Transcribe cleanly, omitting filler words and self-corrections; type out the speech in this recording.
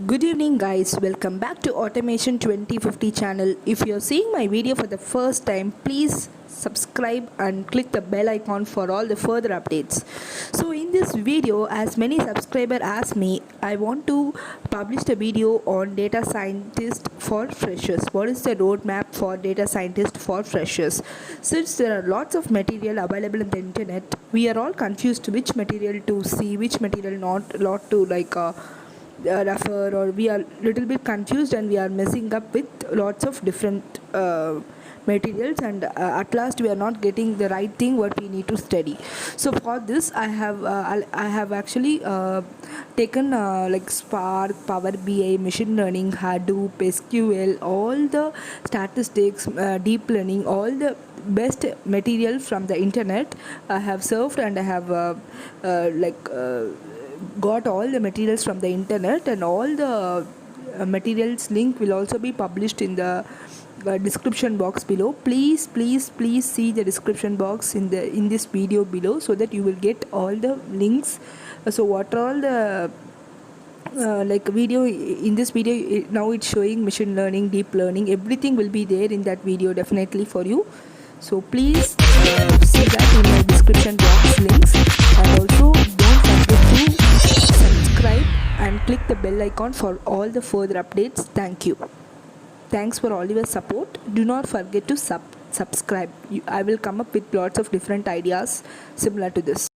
Good evening guys, welcome back to Automation 2050 channel. If you're seeing my video for the first time, please subscribe and click the bell icon for all the further updates. So in this video, as many subscribers asked me, I want to publish the video on data scientist for freshers. What is the roadmap for data scientist for freshers? Since there are lots of material available in the internet, we are all confused which material to see, which material not to refer, or we are little bit confused and we are messing up with lots of different materials, and at last we are not getting the right thing what we need to study. So for this I have actually taken like Spark, Power BI, machine learning, Hadoop, SQL, all the statistics, deep learning, all the best material from the internet I have surfed, and I have got all the materials from the internet, and all the materials link will also be published in the description box below. Please see the description box in this video below, so that you will get all the links. So what are all the video in this video, now it's showing machine learning, deep learning, everything will be there in that video definitely for you. So please see that in my description box links, and also don't forget to subscribe and click the bell icon for all the further updates. Thank you. Thanks for all your support. Do not forget to subscribe. I will come up with lots of different ideas similar to this.